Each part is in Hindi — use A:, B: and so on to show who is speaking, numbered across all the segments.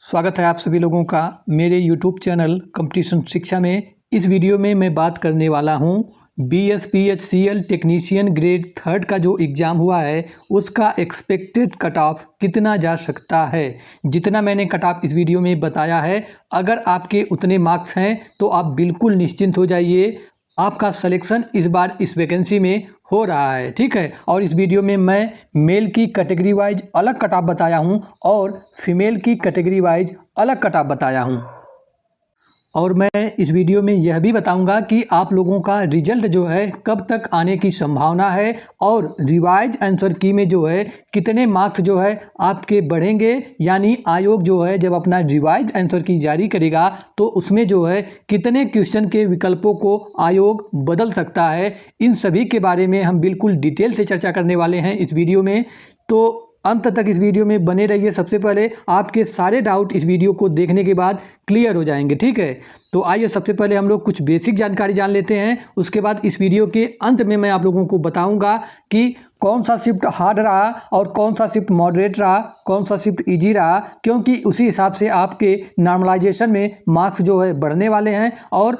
A: स्वागत है आप सभी लोगों का मेरे YouTube चैनल कंपटीशन शिक्षा में। इस वीडियो में मैं बात करने वाला हूं BSPHCL टेक्नीशियन ग्रेड 3 का जो एग्ज़ाम हुआ है उसका एक्सपेक्टेड कट ऑफ कितना जा सकता है। जितना मैंने कट ऑफ इस वीडियो में बताया है, अगर आपके उतने मार्क्स हैं तो आप बिल्कुल निश्चिंत हो जाइए, आपका सिलेक्शन इस बार इस वैकेंसी में हो रहा है। ठीक है। और इस वीडियो में मैं मेल की कैटेगरी वाइज अलग कट ऑफ बताया हूँ और फीमेल की कैटेगरी वाइज अलग कट ऑफ बताया हूँ। और मैं इस वीडियो में यह भी बताऊंगा कि आप लोगों का रिजल्ट जो है कब तक आने की संभावना है और रिवाइज आंसर की में जो है कितने मार्क्स जो है आपके बढ़ेंगे। यानी आयोग जो है जब अपना रिवाइज आंसर की जारी करेगा तो उसमें जो है कितने क्वेश्चन के विकल्पों को आयोग बदल सकता है। इन सभी के बारे में हम बिल्कुल डिटेल से चर्चा करने वाले हैं इस वीडियो में, तो अंत तक इस वीडियो में बने रहिए। सबसे पहले आपके सारे डाउट इस वीडियो को देखने के बाद क्लियर हो जाएंगे। ठीक है। तो आइए सबसे पहले हम लोग कुछ बेसिक जानकारी जान लेते हैं, उसके बाद इस वीडियो के अंत में मैं आप लोगों को बताऊंगा कि कौन सा शिफ्ट हार्ड रहा और कौन सा शिफ्ट मॉडरेट रहा, कौन सा शिफ्ट इजी रहा, क्योंकि उसी हिसाब से आपके नॉर्मलाइजेशन में मार्क्स जो है बढ़ने वाले हैं और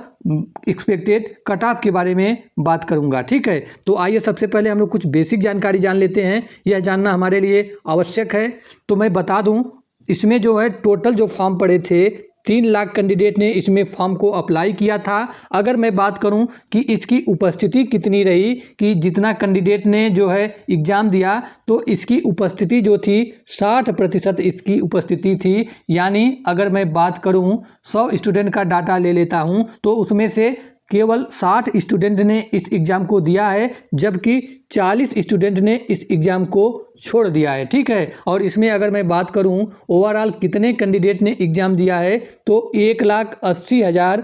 A: एक्सपेक्टेड कट ऑफ के बारे में बात करूंगा। ठीक है। तो आइए सबसे पहले हम लोग कुछ बेसिक जानकारी जान लेते हैं, यह जानना हमारे लिए आवश्यक है। तो मैं बता दूं, इसमें जो है टोटल जो फॉर्म पड़े थे 3 लाख कैंडिडेट ने इसमें फॉर्म को अप्लाई किया था। अगर मैं बात करूं कि इसकी उपस्थिति कितनी रही, कि जितना कैंडिडेट ने जो है एग्ज़ाम दिया तो इसकी उपस्थिति जो थी 60% इसकी उपस्थिति थी। यानी अगर मैं बात करूं 100 स्टूडेंट का डाटा ले लेता हूं तो उसमें से केवल 60 स्टूडेंट ने इस एग्ज़ाम को दिया है, जबकि 40 स्टूडेंट ने इस एग्ज़ाम को छोड़ दिया है। ठीक है। और इसमें अगर मैं बात करूं ओवरऑल कितने कैंडिडेट ने एग्ज़ाम दिया है तो 1,80,000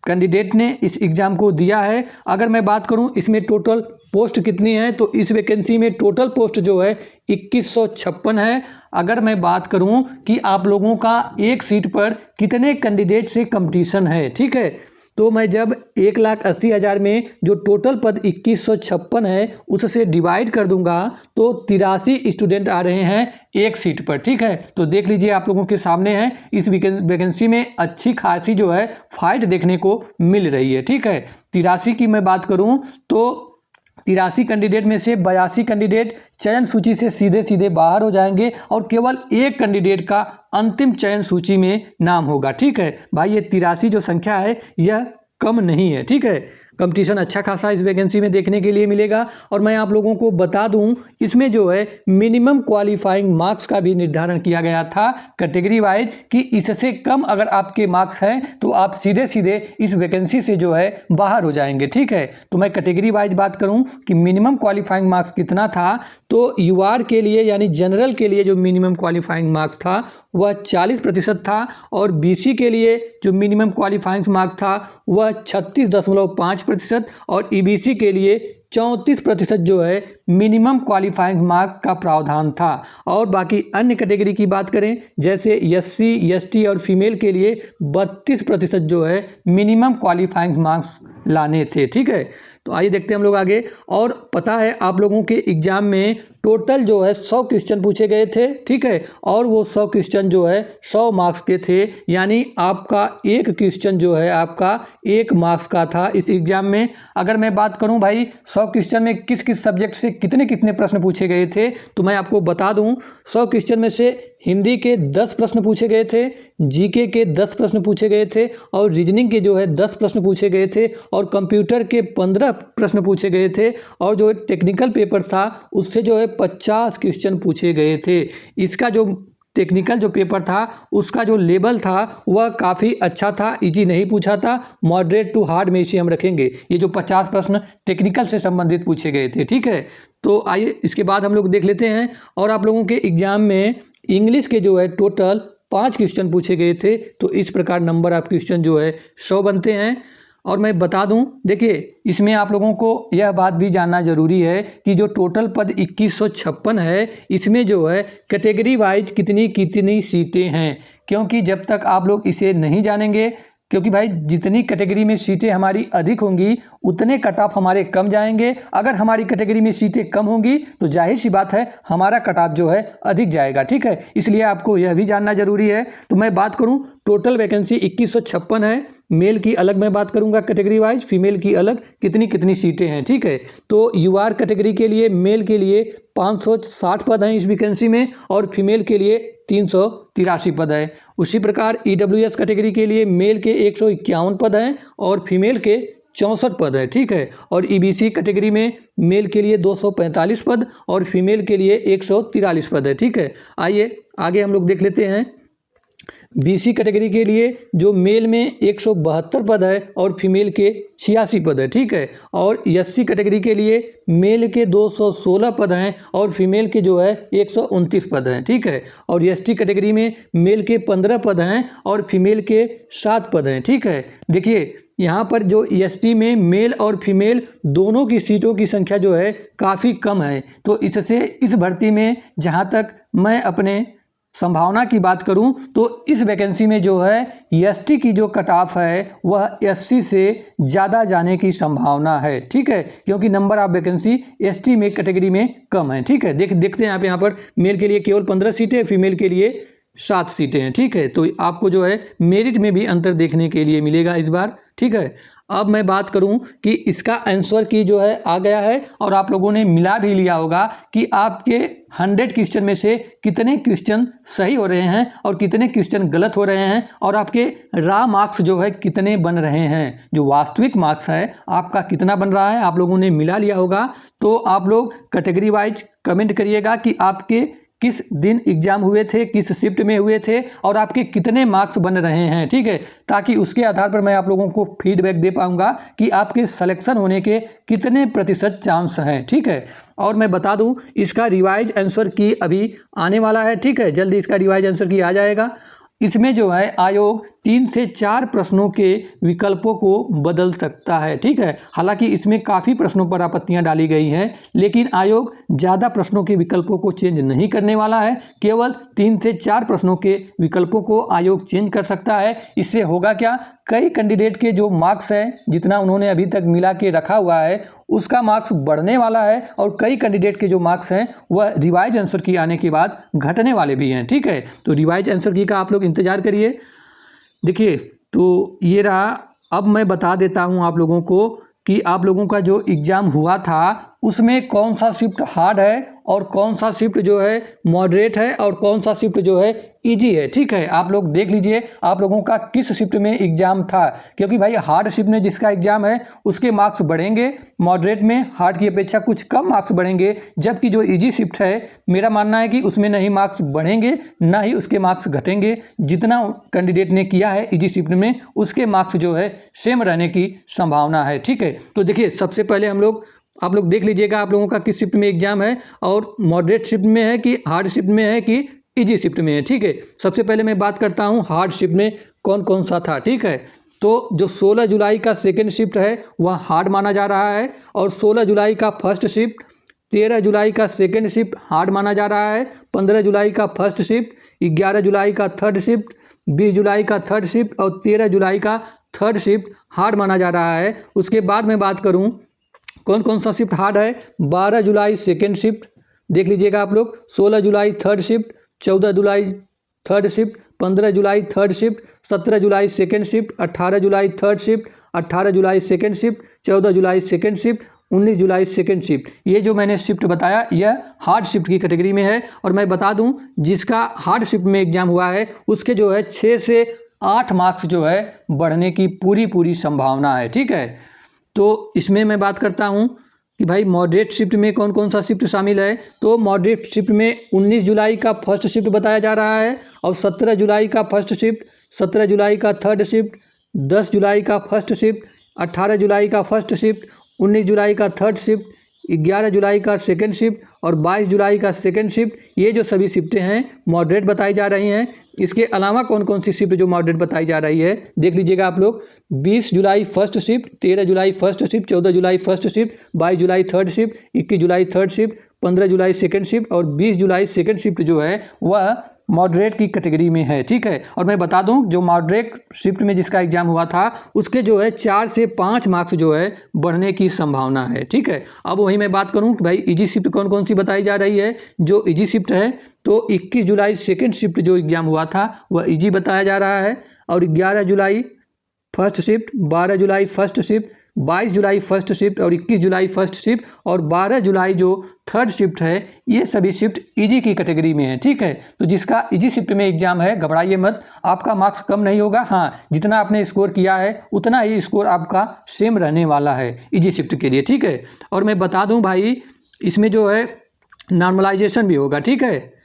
A: कैंडिडेट ने इस एग्ज़ाम को दिया है। अगर मैं बात करूं इसमें टोटल पोस्ट कितनी है तो इस वैकेंसी में टोटल पोस्ट जो है 2156 है। अगर मैं बात करूं कि आप लोगों का एक सीट पर कितने कैंडिडेट से कंपटीशन है, ठीक है, तो मैं जब 1,80,000 में जो टोटल पद 2156 है उससे डिवाइड कर दूंगा तो 83 स्टूडेंट आ रहे हैं एक सीट पर। ठीक है। तो देख लीजिए आप लोगों के सामने है, इस वैकेंसी में अच्छी खासी जो है फाइट देखने को मिल रही है। ठीक है। 83 की मैं बात करूं तो 83 कैंडिडेट में से 82 कैंडिडेट चयन सूची से सीधे सीधे बाहर हो जाएंगे और केवल एक कैंडिडेट का अंतिम चयन सूची में नाम होगा। ठीक है भाई, ये 83 जो संख्या है यह कम नहीं है। ठीक है। कंपटीशन अच्छा खासा इस वैकेंसी में देखने के लिए मिलेगा। और मैं आप लोगों को बता दूं, इसमें जो है मिनिमम क्वालिफाइंग मार्क्स का भी निर्धारण किया गया था कैटेगरी वाइज, कि इससे कम अगर आपके मार्क्स हैं तो आप सीधे सीधे इस वैकेंसी से जो है बाहर हो जाएंगे। ठीक है। तो मैं कैटेगरी वाइज बात करूं कि मिनिमम क्वालिफाइंग मार्क्स कितना था, तो यूआर के लिए यानी जनरल के लिए जो मिनिमम क्वालिफाइंग मार्क्स था वह 40% था और बीसी के लिए जो मिनिमम क्वालिफाइंग मार्क्स था वह 36.5% और ईबीसी के लिए 34% जो है मिनिमम क्वालिफाइंग मार्क का प्रावधान था। और बाकी अन्य कैटेगरी की बात करें जैसे एससी, एसटी और फीमेल के लिए 32% जो है मिनिमम क्वालिफाइंग मार्क्स लाने थे। ठीक है। तो आइए देखते हैं हम लोग आगे। और पता है आप लोगों के एग्जाम में टोटल जो है 100 क्वेश्चन पूछे गए थे। ठीक है। और वो 100 क्वेश्चन जो है 100 मार्क्स के थे, यानी आपका एक क्वेश्चन जो है आपका 1 मार्क्स का था इस एग्जाम में। अगर मैं बात करूं भाई 100 क्वेश्चन में किस किस सब्जेक्ट से कितने कितने प्रश्न पूछे गए थे, तो मैं आपको बता दूं 100 क्वेश्चन में से हिंदी के 10 प्रश्न पूछे गए थे, जीके के 10 प्रश्न पूछे गए थे और रीजनिंग के जो है 10 प्रश्न पूछे गए थे और कंप्यूटर के 15 प्रश्न पूछे गए थे और जो टेक्निकल पेपर था उससे जो है 50 क्वेश्चन पूछे गए थे। इसका जो टेक्निकल जो पेपर था उसका जो लेवल था वह काफ़ी अच्छा था, इजी नहीं पूछा था, मॉडरेट टू हार्ड में इसे हम रखेंगे। ये जो 50 प्रश्न टेक्निकल से संबंधित पूछे गए थे। ठीक है। तो आइए इसके बाद हम लोग देख लेते हैं। और आप लोगों के एग्जाम में इंग्लिश के जो है टोटल 5 क्वेश्चन पूछे गए थे, तो इस प्रकार नंबर ऑफ क्वेश्चन जो है 100 बनते हैं। और मैं बता दूं, देखिए इसमें आप लोगों को यह बात भी जानना जरूरी है कि जो टोटल पद 2156 है इसमें जो है कैटेगरी वाइज कितनी कितनी सीटें हैं, क्योंकि जब तक आप लोग इसे नहीं जानेंगे क्योंकि भाई जितनी कैटेगरी में सीटें हमारी अधिक होंगी उतने कट ऑफ हमारे कम जाएंगे। अगर हमारी कैटेगरी में सीटें कम होंगी तो जाहिर सी बात है हमारा कट ऑफ जो है अधिक जाएगा, ठीक है। इसलिए आपको यह भी जानना जरूरी है। तो मैं बात करूं, टोटल वैकेंसी 2156 है। मेल की अलग मैं बात करूंगा कैटेगरी वाइज, फीमेल की अलग कितनी कितनी सीटें हैं, ठीक है। तो यूआर कैटेगरी के लिए मेल के लिए 560 पद हैं इस वैकेंसी में और फीमेल के लिए 383 पद है। उसी प्रकार ईडब्ल्यूएस कैटेगरी के लिए मेल के 151 पद हैं और फीमेल के 64 पद है, ठीक है। और ईबीसी कैटेगरी में मेल के लिए 245 पद और फीमेल के लिए 143 पद है, ठीक है। आइए आगे हम लोग देख लेते हैं। बीसी कैटेगरी के लिए जो मेल में 172 पद है और फीमेल के 86 पद है, ठीक है। और एससी कैटेगरी के लिए मेल के 216 पद हैं और फीमेल के जो है 129 पद हैं, ठीक है। और एसटी कैटेगरी में मेल के 15 पद हैं और फीमेल के 7 पद हैं, ठीक है। देखिए यहाँ पर जो एसटी में मेल और फीमेल दोनों की सीटों की संख्या जो है काफ़ी कम है। तो इससे इस भर्ती में जहाँ तक मैं अपने संभावना की बात करूं तो इस वैकेंसी में जो है एसटी की जो कट ऑफ है वह एससी से ज़्यादा जाने की संभावना है, ठीक है। क्योंकि नंबर ऑफ वैकेंसी एसटी में कैटेगरी में कम है, ठीक है। देखते हैं आप यहाँ पर मेल के लिए केवल 15 सीटें, फीमेल के लिए 7 सीटें हैं, ठीक है। तो आपको जो है मेरिट में भी अंतर देखने के लिए मिलेगा इस बार, ठीक है। अब मैं बात करूं कि इसका आंसर की जो है आ गया है और आप लोगों ने मिला भी लिया होगा कि आपके 100 क्वेश्चन में से कितने क्वेश्चन सही हो रहे हैं और कितने क्वेश्चन गलत हो रहे हैं और आपके रॉ मार्क्स जो है कितने बन रहे हैं। जो वास्तविक मार्क्स है आपका कितना बन रहा है आप लोगों ने मिला लिया होगा। तो आप लोग कैटेगरी वाइज कमेंट करिएगा कि आपके किस दिन एग्जाम हुए थे, किस शिफ्ट में हुए थे और आपके कितने मार्क्स बन रहे हैं, ठीक है। ताकि उसके आधार पर मैं आप लोगों को फीडबैक दे पाऊंगा कि आपके सिलेक्शन होने के कितने प्रतिशत चांस हैं, ठीक है। और मैं बता दूं इसका रिवाइज आंसर की अभी आने वाला है, ठीक है। जल्दी इसका रिवाइज आंसर की आ जाएगा। इसमें जो है आयोग 3 से 4 प्रश्नों के विकल्पों को बदल सकता है, ठीक है। हालांकि इसमें काफ़ी प्रश्नों पर आपत्तियां डाली गई हैं, लेकिन आयोग ज़्यादा प्रश्नों के विकल्पों को चेंज नहीं करने वाला है। केवल 3 से 4 प्रश्नों के विकल्पों को आयोग चेंज कर सकता है। इससे होगा क्या, कई कैंडिडेट के जो मार्क्स हैं जितना उन्होंने अभी तक मिला के रखा हुआ है उसका मार्क्स बढ़ने वाला है और कई कैंडिडेट के जो मार्क्स हैं वह रिवाइज आंसर की आने के बाद घटने वाले भी हैं, ठीक है। तो रिवाइज आंसर की का आप लोग इंतजार करिए। देखिए तो ये रहा। अब मैं बता देता हूँ आप लोगों को कि आप लोगों का जो एग्ज़ाम हुआ था उसमें कौन सा शिफ्ट हार्ड है और कौन सा शिफ्ट जो है मॉडरेट है और कौन सा शिफ्ट जो है इजी है, ठीक है। आप लोग देख लीजिए आप लोगों का किस शिफ्ट में एग्जाम था, क्योंकि भाई हार्ड शिफ्ट में जिसका एग्जाम है उसके मार्क्स बढ़ेंगे, मॉडरेट में हार्ड की अपेक्षा कुछ कम मार्क्स बढ़ेंगे, जबकि जो इजी शिफ्ट है मेरा मानना है कि उसमें ना ही मार्क्स बढ़ेंगे ना ही उसके मार्क्स घटेंगे। जितना कैंडिडेट ने किया है इजी शिफ्ट में उसके मार्क्स जो है सेम रहने की संभावना है, ठीक है। तो देखिए सबसे पहले आप लोग देख लीजिएगा आप लोगों का किस शिफ्ट में एग्जाम है और मॉडरेट शिफ्ट में है कि हार्ड शिफ्ट में है कि इजी शिफ्ट में है, ठीक है। सबसे पहले मैं बात करता हूं हार्ड शिफ्ट में कौन कौन सा था, ठीक है। तो जो 16 जुलाई का सेकंड शिफ्ट है वह हार्ड माना जा रहा है और 16 जुलाई का फर्स्ट शिफ्ट, 13 जुलाई का सेकंड शिफ्ट हार्ड माना जा रहा है, 15 जुलाई का फर्स्ट शिफ्ट, 11 जुलाई का थर्ड शिफ्ट, 20 जुलाई का थर्ड शिफ्ट और 13 जुलाई का थर्ड शिफ्ट हार्ड माना जा रहा है। उसके बाद मैं बात करूं कौन कौन सा शिफ्ट हार्ड है, 12 जुलाई सेकेंड शिफ्ट देख लीजिएगा आप लोग, 16 जुलाई थर्ड शिफ्ट, 14 जुलाई थर्ड शिफ्ट, 15 जुलाई थर्ड शिफ्ट, 17 जुलाई सेकेंड शिफ्ट, 18 जुलाई थर्ड शिफ्ट, 18 जुलाई सेकेंड शिफ्ट, 14 जुलाई सेकेंड शिफ्ट, 19 जुलाई सेकेंड शिफ्ट। ये जो मैंने शिफ्ट बताया यह हार्ड शिफ्ट की कैटेगरी में है। और मैं बता दूं जिसका हार्ड शिफ्ट में एग्जाम हुआ है उसके जो है 6 से 8 मार्क्स जो है बढ़ने की पूरी संभावना है, ठीक है। तो इसमें मैं बात करता हूं कि भाई मॉडरेट शिफ्ट में कौन कौन सा शिफ्ट शामिल है। तो मॉडरेट शिफ्ट में 19 जुलाई का फर्स्ट शिफ्ट बताया जा रहा है और 17 जुलाई का फर्स्ट शिफ्ट, 17 जुलाई का थर्ड शिफ्ट, 10 जुलाई का फर्स्ट शिफ्ट, 18 जुलाई का फर्स्ट शिफ्ट, 19 जुलाई का थर्ड शिफ्ट, 11 जुलाई का सेकंड शिफ्ट और 22 जुलाई का सेकंड शिफ्ट। ये जो सभी शिफ्टें हैं मॉडरेट बताई जा रही हैं। इसके अलावा कौन कौन सी शिफ्ट जो मॉडरेट बताई जा रही है देख लीजिएगा आप लोग, 20 जुलाई फर्स्ट शिफ्ट, 13 जुलाई फर्स्ट शिफ्ट, 14 जुलाई फर्स्ट शिफ्ट, 22 जुलाई थर्ड शिफ्ट, 21 जुलाई थर्ड शिफ्ट, 15 जुलाई सेकंड शिफ्ट और 20 जुलाई सेकंड शिफ्ट जो है वह मॉडरेट की कैटेगरी में है, ठीक है। और मैं बता दूं जो मॉडरेट शिफ्ट में जिसका एग्जाम हुआ था उसके जो है 4 से 5 मार्क्स जो है बढ़ने की संभावना है, ठीक है। अब वही मैं बात करूं कि भाई इजी शिफ्ट कौन कौन सी बताई जा रही है। जो इजी शिफ्ट है तो 21 जुलाई सेकेंड शिफ्ट जो एग्जाम हुआ था वह इजी बताया जा रहा है, और 11 जुलाई फर्स्ट शिफ्ट, 12 जुलाई फर्स्ट शिफ्ट, 22 जुलाई फर्स्ट शिफ्ट और 21 जुलाई फर्स्ट शिफ्ट और 12 जुलाई जो थर्ड शिफ्ट है, ये सभी शिफ्ट इजी की कैटेगरी में है, ठीक है। तो जिसका इजी शिफ्ट में एग्जाम है घबराइए मत, आपका मार्क्स कम नहीं होगा। हाँ, जितना आपने स्कोर किया है उतना ही स्कोर आपका सेम रहने वाला है इजी शिफ्ट के लिए, ठीक है। और मैं बता दूं भाई इसमें जो है नॉर्मलाइजेशन भी होगा, ठीक है।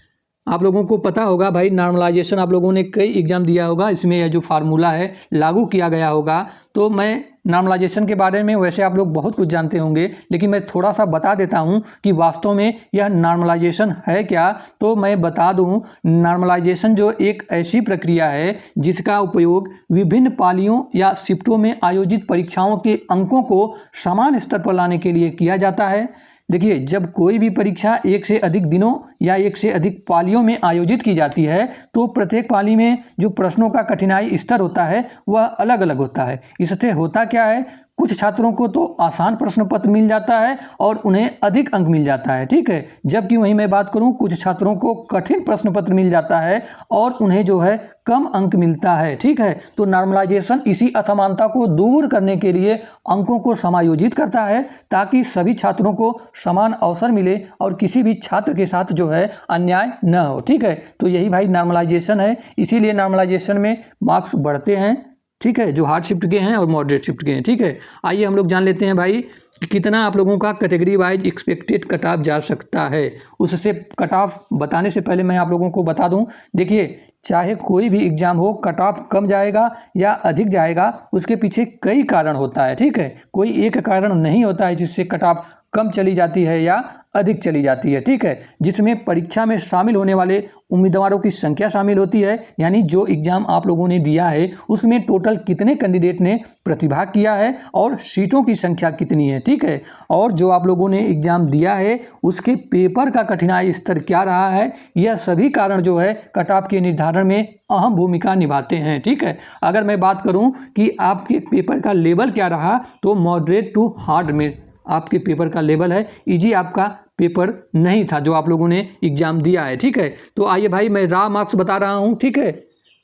A: आप लोगों को पता होगा भाई नॉर्मलाइजेशन आप लोगों ने कई एग्जाम दिया होगा, इसमें यह जो फार्मूला है लागू किया गया होगा। तो मैं नॉर्मलाइजेशन के बारे में वैसे आप लोग बहुत कुछ जानते होंगे, लेकिन मैं थोड़ा सा बता देता हूं कि वास्तव में यह नॉर्मलाइजेशन है क्या। तो मैं बता दूं नॉर्मलाइजेशन जो एक ऐसी प्रक्रिया है जिसका उपयोग विभिन्न पालियों या शिफ्टों में आयोजित परीक्षाओं के अंकों को समान स्तर पर लाने के लिए किया जाता है। देखिए, जब कोई भी परीक्षा एक से अधिक दिनों या एक से अधिक पालियों में आयोजित की जाती है तो प्रत्येक पाली में जो प्रश्नों का कठिनाई स्तर होता है वह अलग अलग होता है। इससे होता क्या है, कुछ छात्रों को तो आसान प्रश्न पत्र मिल जाता है और उन्हें अधिक अंक मिल जाता है, ठीक है। जबकि वहीं मैं बात करूं कुछ छात्रों को कठिन प्रश्न पत्र मिल जाता है और उन्हें जो है कम अंक मिलता है, ठीक है। तो नॉर्मलाइजेशन इसी असमानता को दूर करने के लिए अंकों को समायोजित करता है ताकि सभी छात्रों को समान अवसर मिले और किसी भी छात्र के साथ जो है अन्याय न हो, ठीक है। तो यही भाई नॉर्मलाइजेशन है, इसीलिए नॉर्मलाइजेशन में मार्क्स बढ़ते हैं, ठीक है, जो हार्ड शिफ्ट के हैं और मॉडरेट शिफ्ट के हैं, ठीक है। आइए हम लोग जान लेते हैं भाई कि कितना आप लोगों का category wise expected cut off जा सकता है। उससे कट ऑफ बताने से पहले मैं आप लोगों को बता दूं, देखिए चाहे कोई भी एग्जाम हो कट ऑफ कम जाएगा या अधिक जाएगा उसके पीछे कई कारण होता है, ठीक है। कोई एक कारण नहीं होता है जिससे कट ऑफ कम चली जाती है या अधिक चली जाती है, ठीक है। जिसमें परीक्षा में शामिल होने वाले उम्मीदवारों की संख्या शामिल होती है, यानी जो एग्जाम आप लोगों ने दिया है उसमें टोटल कितने कैंडिडेट ने प्रतिभाग किया है और सीटों की संख्या कितनी है, ठीक है। और जो आप लोगों ने एग्जाम दिया है उसके पेपर का कठिनाई स्तर क्या रहा है, यह सभी कारण जो है कट ऑफ के निर्धारण में अहम भूमिका निभाते हैं, ठीक है। अगर मैं बात करूं कि आपके पेपर का लेवल क्या रहा तो मॉडरेट टू हार्ड में आपके पेपर का लेवल है, इजी आपका पेपर नहीं था जो आप लोगों ने एग्जाम दिया है, ठीक है। तो आइए भाई मैं रॉ मार्क्स बता रहा हूं, ठीक है।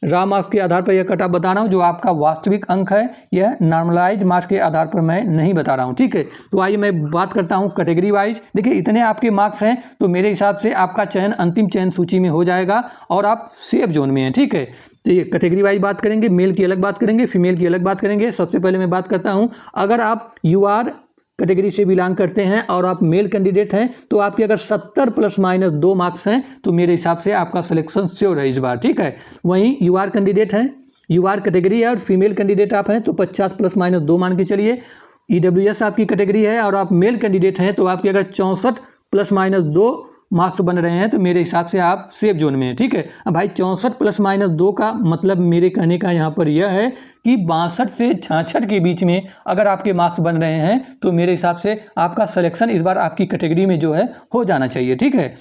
A: रॉ मार्क्स के आधार पर यह कट ऑफ बता रहा हूं, जो आपका वास्तविक अंक है यह नॉर्मलाइज मार्क्स के आधार पर मैं नहीं बता रहा हूं, ठीक है। तो आइए मैं बात करता हूं कैटेगरी वाइज। देखिए इतने आपके मार्क्स हैं तो मेरे हिसाब से आपका चयन अंतिम चयन सूची में हो जाएगा और आप सेफ जोन में हैं, ठीक है। तो ये कैटेगरी वाइज बात करेंगे, मेल की अलग बात करेंगे, फीमेल की अलग बात करेंगे। सबसे पहले मैं बात करता हूँ, अगर आप UR कैटेगरी से बिलोंग करते हैं और आप मेल कैंडिडेट हैं तो आपके अगर 70 ± 2 मार्क्स हैं तो मेरे हिसाब से आपका सिलेक्शन श्योर है इस बार, ठीक है। वहीं UR कैंडिडेट हैं, UR कैटेगरी है और फीमेल कैंडिडेट आप हैं तो 50 ± 2 मान के चलिए। EWS आपकी कैटेगरी है और आप मेल कैंडिडेट हैं तो आपके अगर 64 ± 2 मार्क्स बन रहे हैं तो मेरे हिसाब से आप सेफ जोन में हैं, ठीक है। अब भाई 64 ± 2 का मतलब मेरे कहने का यहाँ पर यह है कि 62 से 66 के बीच में अगर आपके मार्क्स बन रहे हैं तो मेरे हिसाब से आपका सिलेक्शन इस बार आपकी कैटेगरी में जो है हो जाना चाहिए, ठीक है।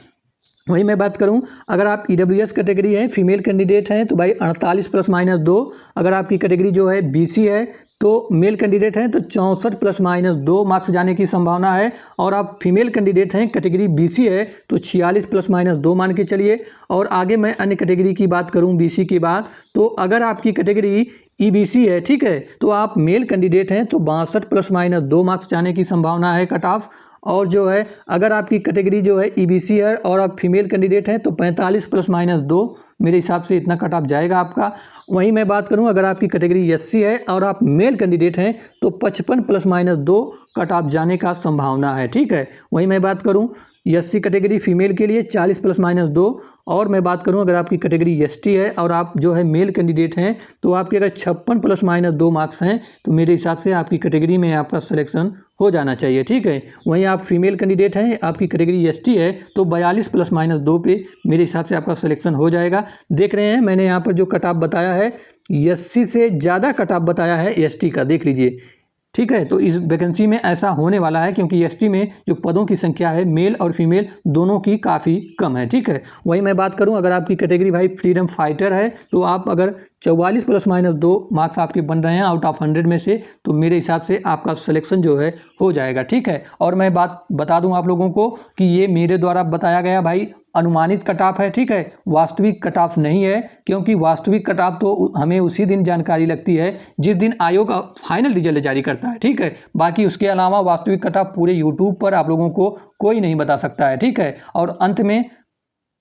A: वही मैं बात करूं, अगर आप EWS कैटेगरी है फीमेल कैंडिडेट हैं तो भाई 48 ± 2, अगर आपकी कैटेगरी जो है BC है तो मेल कैंडिडेट हैं तो 64 ± 2 मार्क्स जाने की संभावना है। और आप फीमेल कैंडिडेट हैं कैटेगरी BC है तो 46 ± 2 मान के चलिए। और आगे मैं अन्य कैटेगरी की बात करूं BC के बाद, तो अगर आपकी कैटेगरी EBC है, ठीक है, तो आप मेल कैंडिडेट हैं तो 62 ± 2 मार्क्स जाने की संभावना है कट ऑफ। और जो है अगर आपकी कैटेगरी जो है EBC है और आप फीमेल कैंडिडेट हैं तो 45 ± 2 मेरे हिसाब से इतना कट ऑफ जाएगा आपका। वहीं मैं बात करूं अगर आपकी कैटेगरी SC है और आप मेल कैंडिडेट हैं तो 55 ± 2 कट ऑफ जाने का संभावना है, ठीक है। वहीं मैं बात करूं SC कैटेगरी फीमेल के लिए 40 ± 2, और मैं बात करूं अगर आपकी कैटेगरी ST है और आप जो है मेल कैंडिडेट हैं तो आपके अगर 56 ± 2 मार्क्स हैं तो मेरे हिसाब से आपकी कैटेगरी में आपका सिलेक्शन हो जाना चाहिए, ठीक है। वहीं आप फीमेल कैंडिडेट हैं, आपकी कैटेगरी ST है तो 42 ± 2 पे मेरे हिसाब से आपका सिलेक्शन हो जाएगा। देख रहे हैं मैंने यहाँ पर जो कट ऑफ बताया है SC से ज़्यादा कट ऑफ बताया है ST का, देख लीजिए ठीक है। तो इस वैकेंसी में ऐसा होने वाला है क्योंकि एसटी में जो पदों की संख्या है मेल और फीमेल दोनों की काफ़ी कम है। ठीक है। वही मैं बात करूं, अगर आपकी कैटेगरी भाई फ्रीडम फाइटर है तो आप अगर 44 ± 2 मार्क्स आपके बन रहे हैं आउट ऑफ 100 में से, तो मेरे हिसाब से आपका सिलेक्शन जो है हो जाएगा। ठीक है। और मैं बात बता दूं आप लोगों को कि ये मेरे द्वारा बताया गया भाई अनुमानित कट ऑफ है। ठीक है। वास्तविक कट ऑफ नहीं है, क्योंकि वास्तविक कट ऑफ तो हमें उसी दिन जानकारी लगती है जिस दिन आयोग फाइनल रिजल्ट जारी करता है। ठीक है। बाकी उसके अलावा वास्तविक कट ऑफ पूरे यूट्यूब पर आप लोगों को कोई नहीं बता सकता है। ठीक है। और अंत में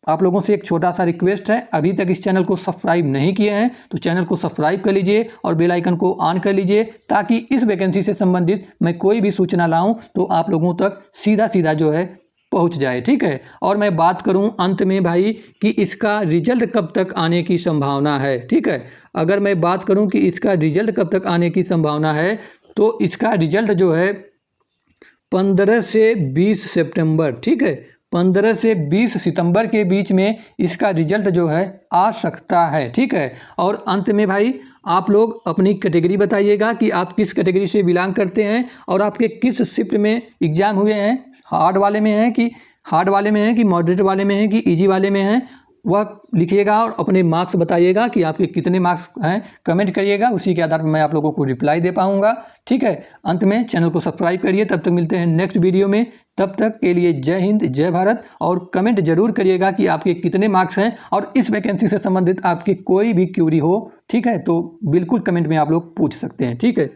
A: आप लोगों से एक छोटा सा रिक्वेस्ट है, अभी तक इस चैनल को सब्सक्राइब नहीं किए हैं तो चैनल को सब्सक्राइब कर लीजिए और बेल आइकन को ऑन कर लीजिए, ताकि इस वैकेंसी से संबंधित मैं कोई भी सूचना लाऊं तो आप लोगों तक सीधा सीधा जो है पहुंच जाए। ठीक है। और मैं बात करूं अंत में भाई कि इसका रिजल्ट कब तक आने की संभावना है। ठीक है। अगर मैं बात करूं कि इसका रिजल्ट कब तक आने की संभावना है, तो इसका रिजल्ट जो है 15 से 20 सितंबर, ठीक है, 15 से 20 सितंबर के बीच में इसका रिजल्ट जो है आ सकता है। ठीक है। और अंत में भाई आप लोग अपनी कैटेगरी बताइएगा कि आप किस कैटेगरी से बिलोंग करते हैं और आपके किस शिफ्ट में एग्जाम हुए हैं, हार्ड वाले में हैं कि मॉडरेट वाले में हैं कि इजी वाले में हैं, वह लिखिएगा और अपने मार्क्स बताइएगा कि आपके कितने मार्क्स हैं, कमेंट करिएगा, उसी के आधार पर मैं आप लोगों को रिप्लाई दे पाऊंगा। ठीक है। अंत में चैनल को सब्सक्राइब करिए। तब तक मिलते हैं नेक्स्ट वीडियो में, तब तक के लिए जय हिंद जय भारत। और कमेंट जरूर करिएगा कि आपके कितने मार्क्स हैं और इस वैकेंसी से संबंधित आपकी कोई भी क्यूरी हो, ठीक है, तो बिल्कुल कमेंट में आप लोग पूछ सकते हैं। ठीक है।